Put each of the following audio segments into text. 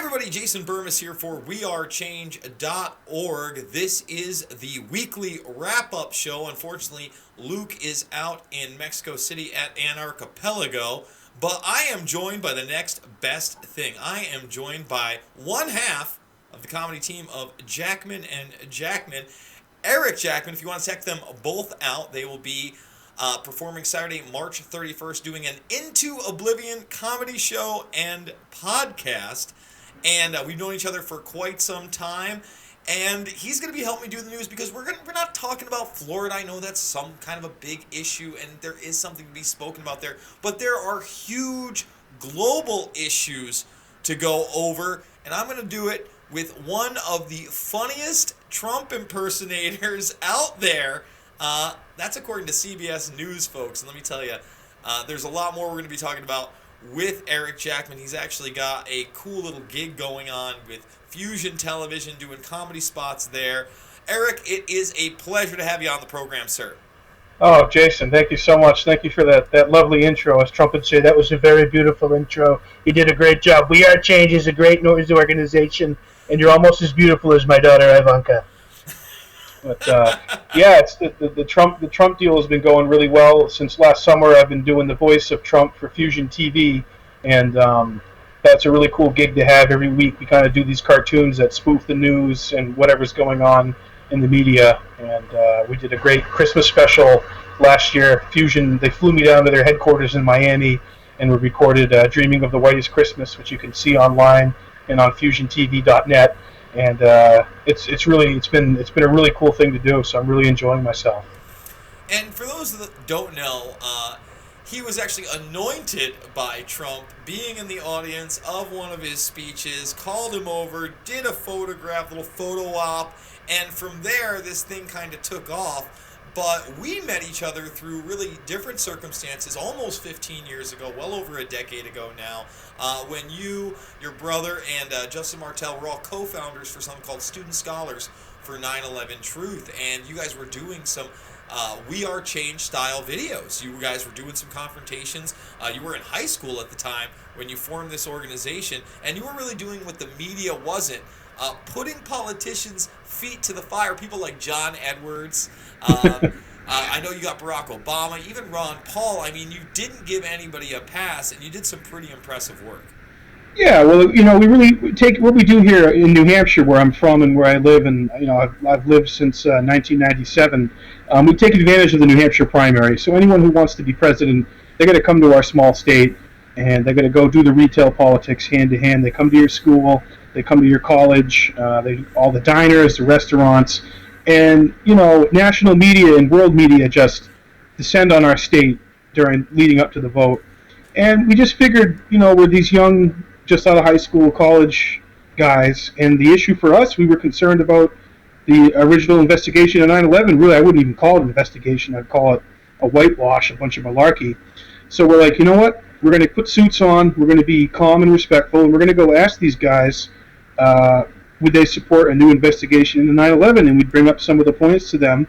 everybody, Jason Bermas here for WeAreChange.org. This is the weekly wrap-up show. Unfortunately, Luke is out in Mexico City at Anarchipelago, but I am joined by the next best thing. I am joined by one half of the comedy team of Jackman and Jackman. Eric Jackman, if you want to check them both out, they will be performing Saturday, March 31st, doing an Into Oblivion comedy show and podcast. And we've known each other for quite some time. And he's going to be helping me do the news because we're not talking about Florida. I know that's some kind of a big issue, and there is something to be spoken about there. But there are huge global issues to go over, and I'm going to do it with one of the funniest Trump impersonators out there. That's according to CBS News, folks. And let me tell you, there's a lot more we're going to be talking about with Eric Jackman. He's actually got a cool little gig going on with Fusion Television, doing comedy spots there. Eric, it is a pleasure to have you on the program, sir. Oh, Jason, thank you so much. Thank you for that lovely intro. As Trump would say, that was a very beautiful intro. You did a great job. WeAreChange is a great news organization, and you're almost as beautiful as my daughter, Ivanka. But yeah, it's the Trump deal has been going really well since last summer. I've been doing the voice of Trump for Fusion TV, and that's a really cool gig to have every week. We kind of do these cartoons that spoof the news and whatever's going on in the media. And we did a great Christmas special last year. Fusion, they flew me down to their headquarters in Miami, and we recorded "Dreaming of the Whitest Christmas," which you can see online and on FusionTV.net. And it's been a really cool thing to do, so I'm really enjoying myself. And for those that don't know, he was actually anointed by Trump, being in the audience of one of his speeches, called him over, did a photograph, little photo op, and from there this thing kind of took off. But we met each other through really different circumstances almost 15 years ago, well over a decade ago now, when you, your brother, and Justin Martell were all co-founders for something called Student Scholars for 9/11 Truth. And you guys were doing some WeAreChange style videos. You guys were doing some confrontations. You were in high school at the time when you formed this organization, and you were really doing what the media wasn't. Putting politicians' feet to the fire, people like John Edwards. I know you got Barack Obama, even Ron Paul. I mean, you didn't give anybody a pass, and you did some pretty impressive work. Yeah, well, we really take what we do here in New Hampshire, where I'm from and where I live, and I've lived since 1997. We take advantage of the New Hampshire primary. So anyone who wants to be president, they got to come to our small state, and they got to go do the retail politics hand to hand. They come to your school. They come to your college, all the diners, the restaurants, and national media and world media just descend on our state leading up to the vote. And we just figured, we're these young, just out of high school, college guys, and the issue for us, we were concerned about the original investigation of 9/11. Really, I wouldn't even call it an investigation. I'd call it a whitewash, a bunch of malarkey. So we're like, you know what? We're going to put suits on. We're going to be calm and respectful, and we're going to go ask these guys, would they support a new investigation into 9/11? And we'd bring up some of the points to them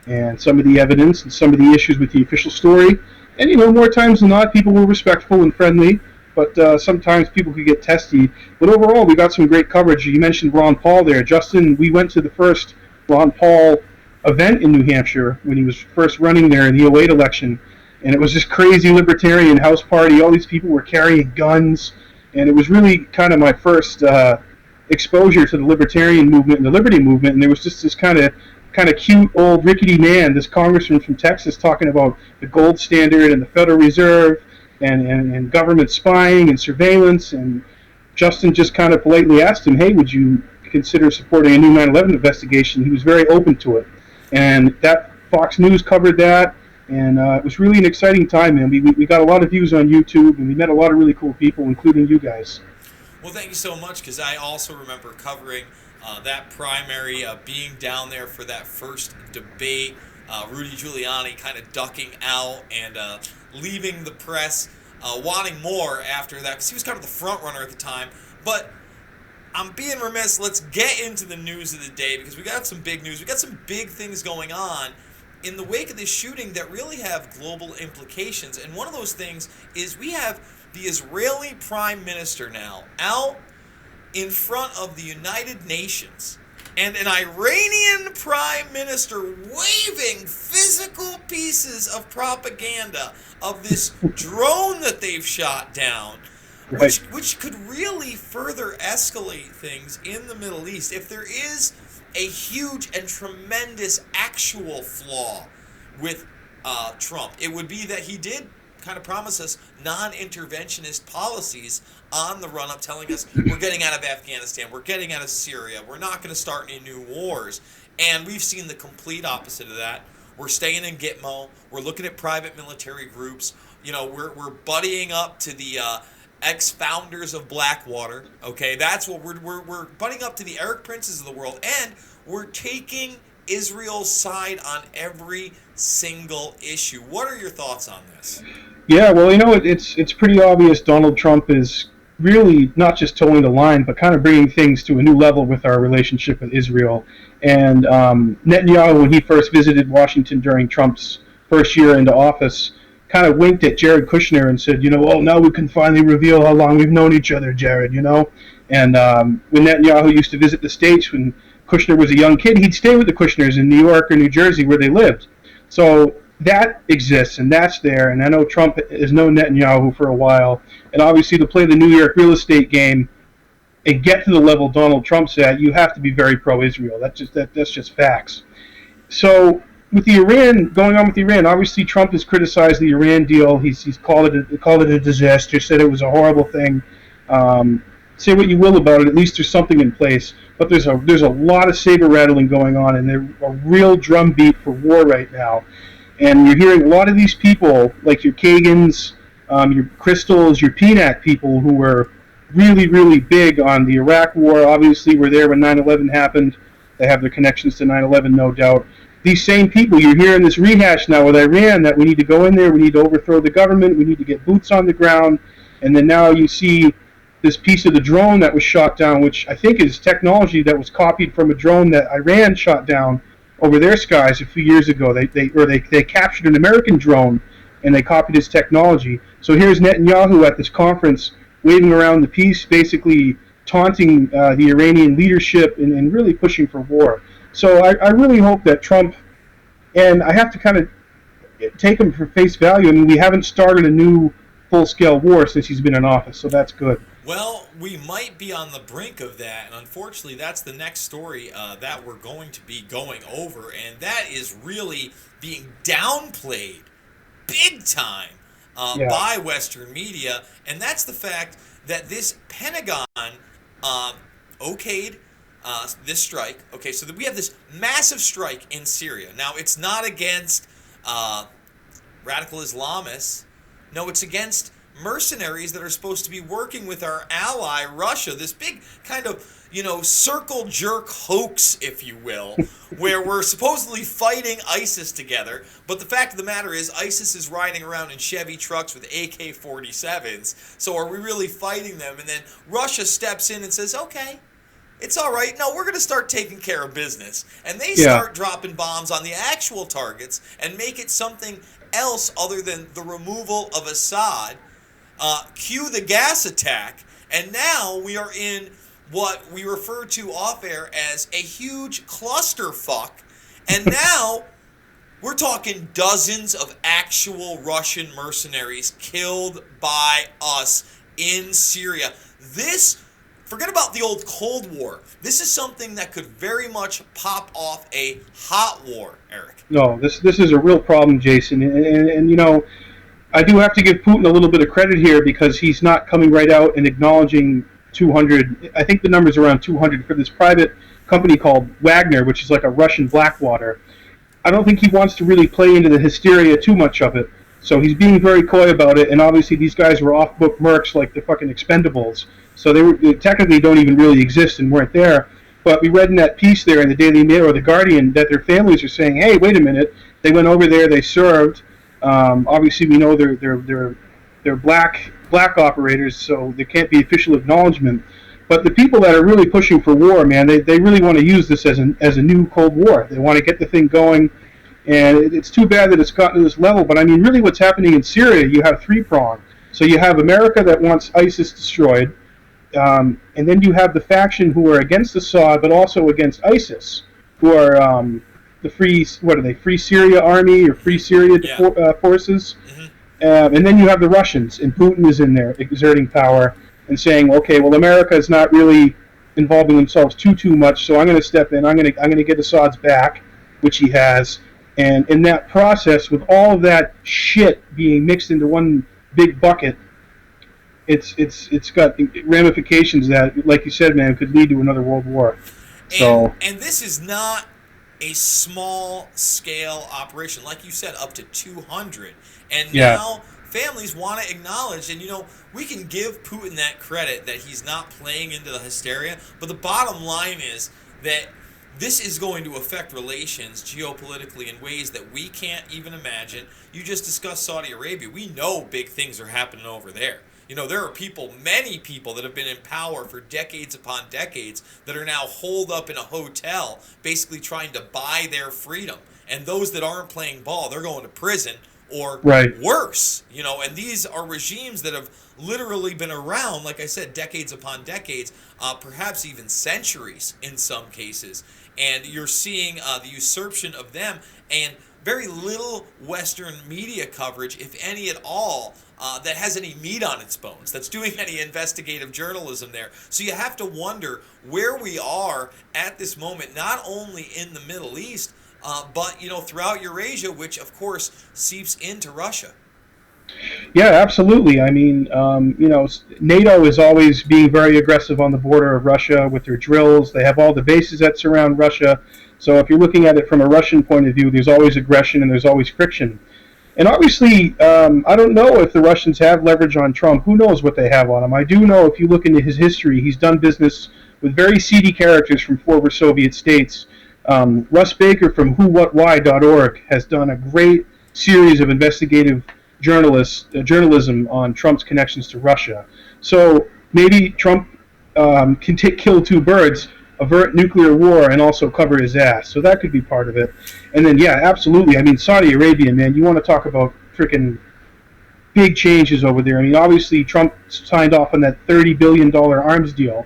and some of the evidence and some of the issues with the official story. And, more times than not, people were respectful and friendly, but sometimes people could get testy. But overall, we got some great coverage. You mentioned Ron Paul there. Justin, we went to the first Ron Paul event in New Hampshire when he was first running there in the 2008 election. And it was this crazy libertarian house party. All these people were carrying guns. And it was really kind of my first exposure to the libertarian movement and the liberty movement, and there was just this kind of cute old rickety man, this congressman from Texas, talking about the gold standard and the Federal Reserve and government spying and surveillance. And Justin just kind of politely asked him, hey, would you consider supporting a new 9/11 investigation? He was very open to it, and that Fox News covered that, and it was really an exciting time, man. We got a lot of views on YouTube, and we met a lot of really cool people, including you guys. Well, thank you so much, because I also remember covering that primary, being down there for that first debate, Rudy Giuliani kind of ducking out and leaving the press, wanting more after that, because he was kind of the front runner at the time. But I'm being remiss. Let's get into the news of the day, because we got some big news. We got some big things going on in the wake of this shooting that really have global implications. And one of those things is we have the Israeli Prime Minister now out in front of the United Nations and an Iranian prime minister waving physical pieces of propaganda of this drone that they've shot down, which could really further escalate things in the Middle East if there is a huge and tremendous actual flaw with Trump. It would be that he did kind of promise us non-interventionist policies on the run-up, telling us we're getting out of Afghanistan, we're getting out of Syria, we're not going to start any new wars. And we've seen the complete opposite of that. We're staying in Gitmo. We're looking at private military groups. You know, we're buddying up to the ex-founders of Blackwater. Okay, that's what we're buddying up to the Eric Princes of the world, and we're taking Israel's side on every single issue. What are your thoughts on this? Yeah, well, you know, it's pretty obvious Donald Trump is really not just towing the line, but kind of bringing things to a new level with our relationship with Israel. And Netanyahu, when he first visited Washington during Trump's first year into office, kind of winked at Jared Kushner and said, you know, oh, now we can finally reveal how long we've known each other, Jared, you know. And when Netanyahu used to visit the States when Kushner was a young kid, he'd stay with the Kushners in New York or New Jersey where they lived. So that exists, and that's there. And I know Trump has known Netanyahu for a while. And obviously, to play the New York real estate game and get to the level Donald Trump's at, you have to be very pro-Israel. That's just facts. So with the Iran, going on with Iran, obviously Trump has criticized the Iran deal. He's called it a disaster, said it was a horrible thing. Say what you will about it, at least there's something in place. But there's a lot of saber rattling going on, and there's a real drumbeat for war right now. And you're hearing a lot of these people, like your Kagans, your Crystals, your PNAC people, who were really, really big on the Iraq War, obviously were there when 9/11 happened. They have their connections to 9/11, no doubt. These same people, you're hearing this rehash now with Iran, that we need to go in there, we need to overthrow the government, we need to get boots on the ground. And then now you see this piece of the drone that was shot down, which I think is technology that was copied from a drone that Iran shot down over their skies a few years ago. They captured an American drone and they copied his technology. So here's Netanyahu at this conference waving around the piece, basically taunting the Iranian leadership and really pushing for war. So I really hope that Trump, and I have to kind of take him for face value. I mean, we haven't started a new full-scale war since he's been in office, so that's good. Well, we might be on the brink of that, and unfortunately that's the next story that we're going to be going over, and that is really being downplayed big time by Western media, and that's the fact that this Pentagon okayed this strike. Okay, so that we have this massive strike in Syria. Now, it's not against radical Islamists. No, it's against mercenaries that are supposed to be working with our ally Russia, this big kind of, you know, circle jerk hoax, if you will, where we're supposedly fighting ISIS together, but the fact of the matter is ISIS is riding around in Chevy trucks with AK-47s, so are we really fighting them? And then Russia steps in and says, okay, it's all right, no, we're going to start taking care of business, and they start dropping bombs on the actual targets and make it something else other than the removal of Assad. Cue the gas attack, and now we are in what we refer to off-air as a huge clusterfuck, and now we're talking dozens of actual Russian mercenaries killed by us in Syria. This, forget about the old Cold War, this is something that could very much pop off a hot war, Eric. No, this is a real problem, Jason, and you know, I do have to give Putin a little bit of credit here because he's not coming right out and acknowledging 200. I think the number's around 200 for this private company called Wagner, which is like a Russian Blackwater. I don't think he wants to really play into the hysteria too much of it. So he's being very coy about it, and obviously these guys were off-book mercs like the fucking Expendables. So they technically don't even really exist and weren't there. But we read in that piece there in the Daily Mail or the Guardian that their families are saying, hey, wait a minute, they went over there, they served. Obviously, we know they're black operators, so there can't be official acknowledgement. But the people that are really pushing for war, man, they really want to use this as a new Cold War. They want to get the thing going, and it's too bad that it's gotten to this level. But I mean, really, what's happening in Syria? You have three-pronged. So you have America that wants ISIS destroyed. And then you have the faction who are against Assad, but also against ISIS, who are the Free Syria Army or Free Syria Yeah. forces. Hmm. And then you have the Russians, and Putin is in there exerting power and saying, okay, well, America is not really involving themselves too much, so I'm going to step in. I'm going to get Assad's back, which he has. And in that process, with all of that shit being mixed into one big bucket, it's got ramifications that, like you said, man, could lead to another world war. So And this is not a small scale operation, like you said, up to 200. And yeah, now families want to acknowledge, and we can give Putin that credit that he's not playing into the hysteria, but the bottom line is that this is going to affect relations geopolitically in ways that we can't even imagine. You just discussed Saudi Arabia. We know big things are happening over there. There are many people that have been in power for decades upon decades that are now holed up in a hotel, basically trying to buy their freedom. And those that aren't playing ball, they're going to prison or right. worse. And these are regimes that have literally been around, like I said, decades upon decades, perhaps even centuries in some cases. And you're seeing the usurpation of them, and very little Western media coverage, if any at all, that has any meat on its bones, that's doing any investigative journalism there. So you have to wonder where we are at this moment, not only in the Middle East, but throughout Eurasia, which of course seeps into Russia. Yeah, absolutely. I mean, NATO is always being very aggressive on the border of Russia with their drills. They have all the bases that surround Russia. So if you're looking at it from a Russian point of view, there's always aggression and there's always friction. And obviously, I don't know if the Russians have leverage on Trump. Who knows what they have on him? I do know if you look into his history, he's done business with very seedy characters from former Soviet states. Russ Baker from whowhatwhy.org has done a great series of investigative journalism on Trump's connections to Russia. So maybe Trump can kill two birds, avert nuclear war, and also cover his ass. So that could be part of it. And then, yeah, absolutely. I mean, Saudi Arabia, man, you want to talk about freaking big changes over there. I mean, obviously, Trump signed off on that $30 billion arms deal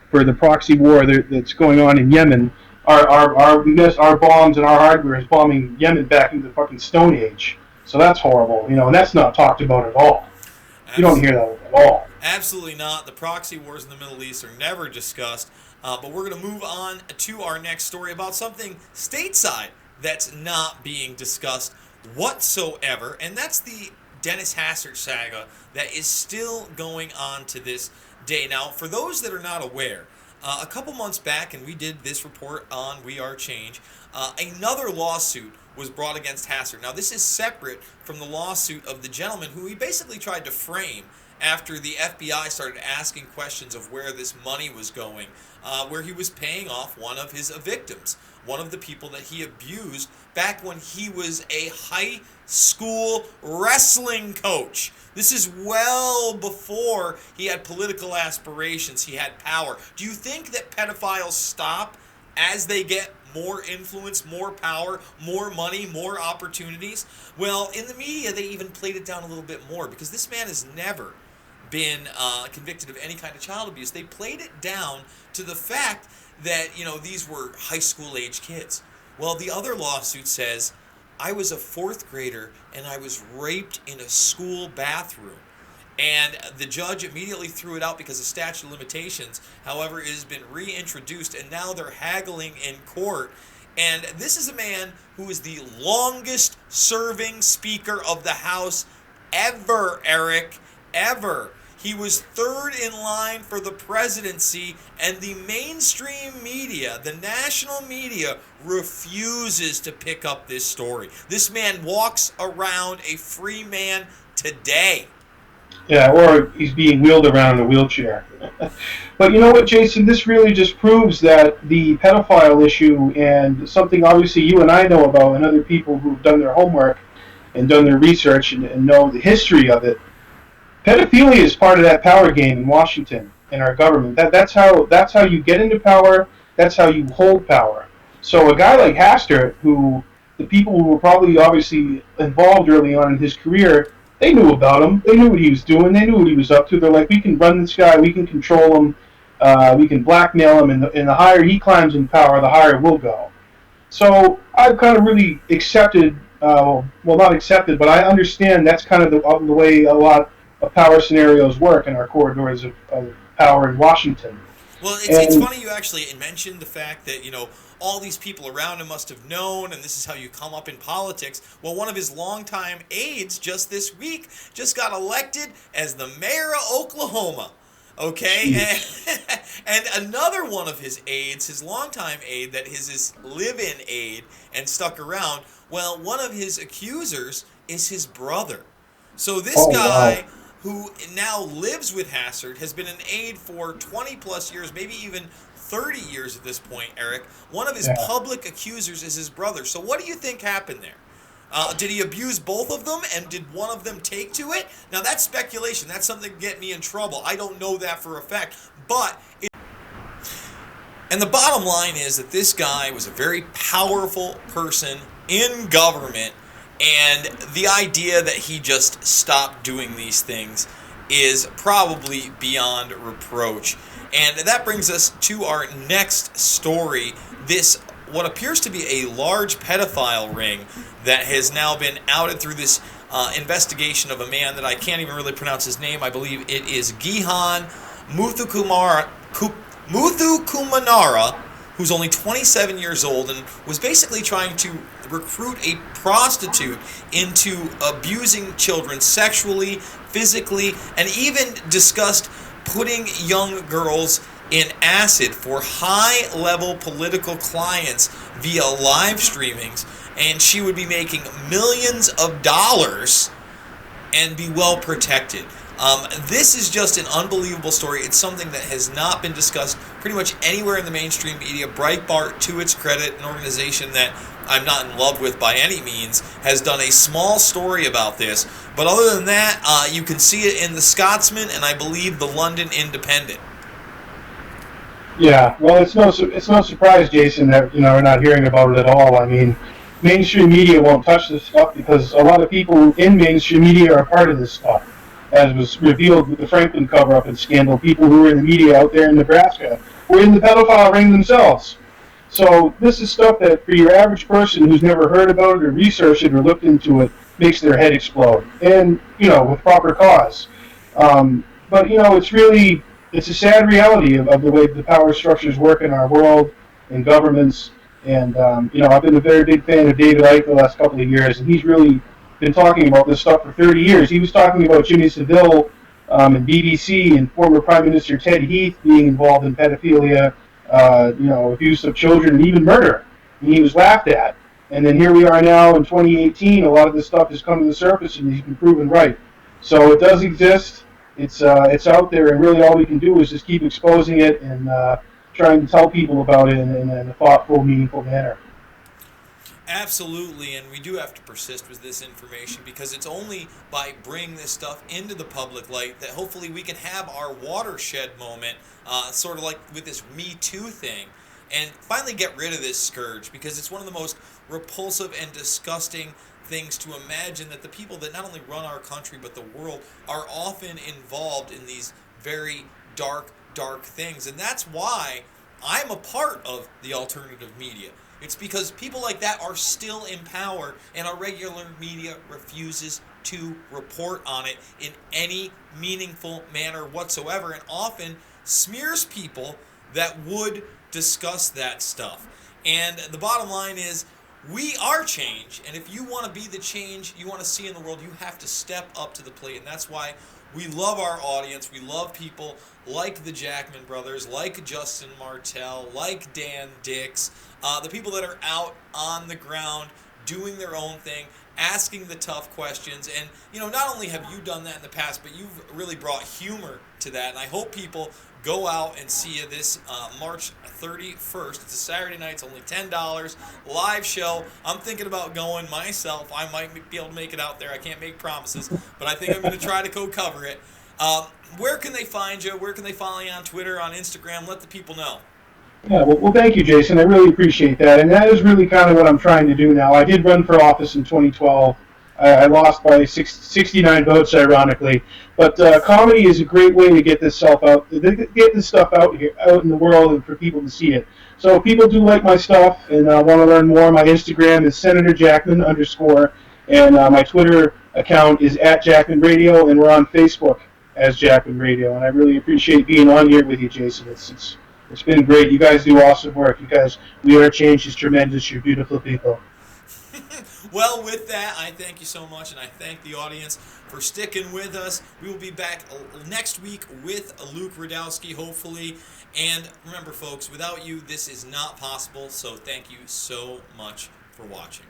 for the proxy war that's going on in Yemen. Our bombs and our hardware is bombing Yemen back into the fucking Stone Age. So that's horrible, and that's not talked about at all. You don't hear that at all. Absolutely not. The proxy wars in the Middle East are never discussed. But we're going to move on to our next story about something stateside that's not being discussed whatsoever, and that's the Dennis Hastert saga that is still going on to this day. Now, for those that are not aware, a couple months back, and we did this report on WeAreChange, another lawsuit was brought against Hastert. Now, this is separate from the lawsuit of the gentleman who he basically tried to frame after the FBI started asking questions of where this money was going, where he was paying off one of his victims, one of the people that he abused back when he was a high school wrestling coach. This is well before he had political aspirations, he had power. Do you think that pedophiles stop as they get more influence, more power, more money, more opportunities? Well, in the media, they even played it down a little bit more because this man has never been convicted of any kind of child abuse. They played it down to the fact that, these were high school age kids. Well, the other lawsuit says, I was a fourth grader and I was raped in a school bathroom. And the judge immediately threw it out because of statute of limitations. However, it has been reintroduced, and now they're haggling in court. And this is a man who is the longest serving Speaker of the House ever, Eric, ever. He was third in line for the presidency, and the mainstream media, the national media, refuses to pick up this story. This man walks around a free man today. Yeah, or he's being wheeled around in a wheelchair. But you know what, Jason? This really just proves that the pedophile issue, and something obviously you and I know about, and other people who've done their homework and done their research and know the history of it, pedophilia is part of that power game in Washington, in our government. That's how you get into power. That's how you hold power. So a guy like Hastert, who the people who were probably obviously involved early on in his career they knew about him. They knew what he was doing. They knew what he was up to. They're like, we can run this guy. We can control him. We can blackmail him. And the higher he climbs in power, the higher we'll go. So I've kind of really accepted, well, not accepted, but I understand that's kind of the way a lot of power scenarios work in our corridors of power in Washington. Well, it's And funny you actually mentioned the fact that, all these people around him must have known, and this is how you come up in politics. Well, one of his longtime aides just this week just got elected as the mayor of Oklahoma. Okay? And another one of his aides, his longtime aide, that is his live-in aide and stuck around, well, one of his accusers is his brother. So this oh wow, guy who now lives with Hastert, has been an aide for 20 plus years, maybe even 30 years at this point, Eric. One of his yeah. public accusers is his brother. So what do you think happened there? Did he abuse both of them, and did one of them take to it? Now, that's speculation. That's something to get me in trouble. I don't know that for a fact. And the bottom line is that this guy was a very powerful person in government, and the idea that he just stopped doing these things is probably beyond reproach. And that brings us to our next story. This, what appears to be a large pedophile ring that has now been outed through this investigation of a man that I can't even really pronounce his name. I believe it is Gihan Muthukumanara, who's only 27 years old and was basically trying to recruit a prostitute into abusing children sexually, physically, and even discussed putting young girls in acid for high-level political clients via live streamings, and she would be making millions of dollars and be well protected. This is just an unbelievable story. It's something that has not been discussed pretty much anywhere in the mainstream media. Breitbart, to its credit, an organization that I'm not in love with by any means, has done a small story about this. But other than that, you can see it in the Scotsman and I believe the London Independent. Yeah, well, it's no surprise, Jason, that we're not hearing about it at all. I mean, mainstream media won't touch this stuff because a lot of people in mainstream media are part of this stuff, as was revealed with the Franklin cover-up and scandal. People who were in the media out there in Nebraska were in the pedophile ring themselves. So this is stuff that, for your average person who's never heard about it or researched it or looked into it, makes their head explode, and with proper cause. But it's a sad reality of the way the power structures work in our world, in governments. And I've been a very big fan of David Icke the last couple of years, and he's really been talking about this stuff for 30 years. He was talking about Jimmy Savile and BBC and former Prime Minister Ted Heath being involved in pedophilia, abuse of children, and even murder. And he was laughed at. And then here we are now in 2018. A lot of this stuff has come to the surface, and he's been proven right. So it does exist. It's out there, and really all we can do is just keep exposing it and trying to tell people about it in a thoughtful, meaningful manner. Absolutely, and we do have to persist with this information because it's only by bringing this stuff into the public light that hopefully we can have our watershed moment, sort of like with this Me Too thing, and finally get rid of this scourge, because it's one of the most repulsive and disgusting things to imagine that the people that not only run our country but the world are often involved in these very dark things. And that's why I'm a part of the alternative media. It's because people like that are still in power, and our regular media refuses to report on it in any meaningful manner whatsoever, and often smears people that would discuss that stuff. And the bottom line is, we are change, and if you want to be the change you want to see in the world, you have to step up to the plate. And that's why we love our audience. We love people like the Jackman brothers, like Justin Martell, like Dan Dix, the people that are out on the ground doing their own thing, asking the tough questions. And, not only have you done that in the past, but you've really brought humor to that. And I hope people go out and see you this March 31st. It's a Saturday night. It's only $10. Live show. I'm thinking about going myself. I might be able to make it out there. I can't make promises, but I think I'm going to try to go cover it. Where can they find you? Where can they follow you on Twitter, on Instagram? Let the people know. Yeah, well, thank you, Jason. I really appreciate that. And that is really kind of what I'm trying to do now. I did run for office in 2012. I lost by 69 votes, ironically. But comedy is a great way to get this stuff out here, out in the world, and for people to see it. So if people do like my stuff and want to learn more, my Instagram is Senator Jackman _ and my Twitter account is @Jackman Radio, and we're on Facebook as Jackman Radio. And I really appreciate being on here with you, Jason. It's been great. You guys do awesome work. You guys, WeAreChange is tremendous. You're beautiful people. Well, with that, I thank you so much, and I thank the audience for sticking with us. We will be back next week with Luke Radowski, hopefully. And remember, folks, without you, this is not possible. So thank you so much for watching.